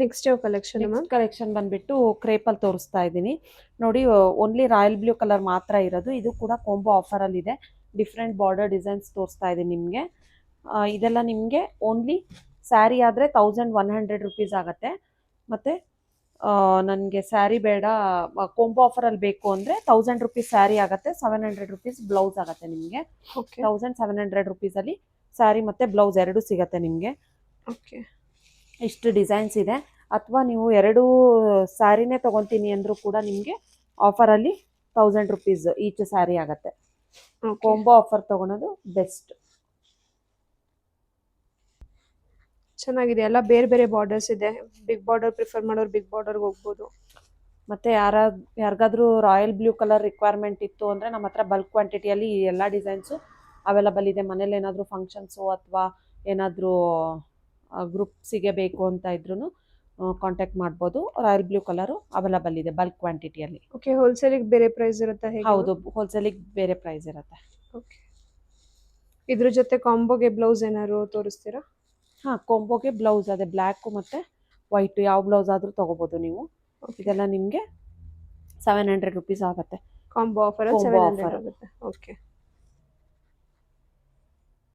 Next ಯಾವ collection ma'am? Collection ಬಂದ್ಬಿಟ್ಟು ಕ್ರೇಪಲ್ಲಿ ತೋರಿಸ್ತಾ ಇದ್ದೀನಿ ನೋಡಿ. ಓನ್ಲಿ ರಾಯಲ್ ಬ್ಲೂ ಕಲರ್ ಮಾತ್ರ ಇರೋದು. ಇದು ಕೂಡ ಕಾಂಬೋ ಆಫರಲ್ಲಿ ಇದೆ. ಡಿಫ್ರೆಂಟ್ ಬಾರ್ಡರ್ ಡಿಸೈನ್ಸ್ ತೋರಿಸ್ತಾ ಇದ್ದೀನಿ ನಿಮಗೆ. ಇದೆಲ್ಲ ನಿಮಗೆ ಓನ್ಲಿ ಸ್ಯಾರಿ ಆದರೆ 1100 ರುಪೀಸ್ ಆಗುತ್ತೆ. ಮತ್ತು ನನಗೆ ಸ್ಯಾರಿ ಬೇಡ, ಕಾಂಬೋ ಆಫರಲ್ಲಿ ಬೇಕು ಅಂದರೆ 1000 ರುಪೀಸ್ ಸ್ಯಾರಿ ಆಗುತ್ತೆ, 700 ರುಪೀಸ್ ಬ್ಲೌಸ್ ಆಗುತ್ತೆ ನಿಮಗೆ. ಓಕೆ 1700 ರುಪೀಸಲ್ಲಿ ಸ್ಯಾರಿ ಮತ್ತು ಬ್ಲೌಸ್ ಎರಡೂ ಸಿಗುತ್ತೆ ನಿಮಗೆ. ಓಕೆ. ಇಷ್ಟು ಡಿಸೈನ್ಸ್ ಇದೆ. ಅಥವಾ ನೀವು ಎರಡು ಸ್ಯಾರಿನೇ ತೊಗೊತೀನಿ ಅಂದರೂ ಕೂಡ ನಿಮಗೆ ಆಫರಲ್ಲಿ 1000 ರುಪೀಸ್ ಈಚ್ ಸ್ಯಾರಿ ಆಗುತ್ತೆ. ಕಾಂಬೋ ಆಫರ್ ತೊಗೊಳೋದು ಬೆಸ್ಟ್. ಚೆನ್ನಾಗಿದೆ. ಎಲ್ಲ ಬೇರೆ ಬೇರೆ ಬಾರ್ಡರ್ಸ್ ಇದೆ. ಬಿಗ್ ಬಾರ್ಡರ್ ಪ್ರಿಫರ್ ಮಾಡೋರು ಬಿಗ್ ಬಾರ್ಡರ್ಗೆ ಹೋಗ್ಬೋದು. ಮತ್ತು ಯಾರಿಗಾದ್ರೂ ರಾಯಲ್ ಬ್ಲೂ ಕಲರ್ ರಿಕ್ವೈರ್ಮೆಂಟ್ ಇತ್ತು ಅಂದರೆ ನಮ್ಮ ಹತ್ರ ಬಲ್ಕ್ ಕ್ವಾಂಟಿಟಿಯಲ್ಲಿ ಎಲ್ಲ ಡಿಸೈನ್ಸು ಅವೈಲಬಲ್ ಇದೆ. ಮನೇಲಿ ಏನಾದರೂ ಫಂಕ್ಷನ್ಸು ಅಥವಾ ಏನಾದರೂ ಗ್ರೂಪ್ಸಿಗೆ ಬೇಕು ಅಂತ ಇದ್ರೂ ಕಾಂಟ್ಯಾಕ್ಟ್ ಮಾಡ್ಬೋದು. ರಾಯಲ್ ಬ್ಲೂ ಕಲರು ಅವೈಲಬಲ್ ಇದೆ ಬಲ್ಕ್ ಕ್ವಾಂಟಿಟಿಯಲ್ಲಿ. ಓಕೆ. ಹೋಲ್ಸೇಲಿಗೆ ಬೇರೆ ಪ್ರೈಸ್ ಇರುತ್ತಾ ಹೇಗೆ? ಹೌದು, ಹೋಲ್ಸೇಲಿಗೆ ಬೇರೆ ಪ್ರೈಸ್ ಇರುತ್ತೆ. ಓಕೆ. ಇದ್ರ ಜೊತೆ ಕಾಂಬೋಗೆ ಬ್ಲೌಸ್ ಏನಾದ್ರು ತೋರಿಸ್ತೀರಾ? ಹಾಂ, ಕಾಂಬೋಗೆ ಬ್ಲೌಸ್ ಅದೇ ಬ್ಲ್ಯಾಕು ಮತ್ತು ವೈಟು ಯಾವ ಬ್ಲೌಸ್ ಆದರೂ ತೊಗೋಬೋದು ನೀವು. ಇದೆಲ್ಲ ನಿಮಗೆ 700 ರುಪೀಸ್ ಆಗುತ್ತೆ. ಕಾಂಬೋ ಆಫರ್ ಕಾಂಬೋ 700 ಆಫರ್ ಆಗುತ್ತೆ. ಓಕೆ.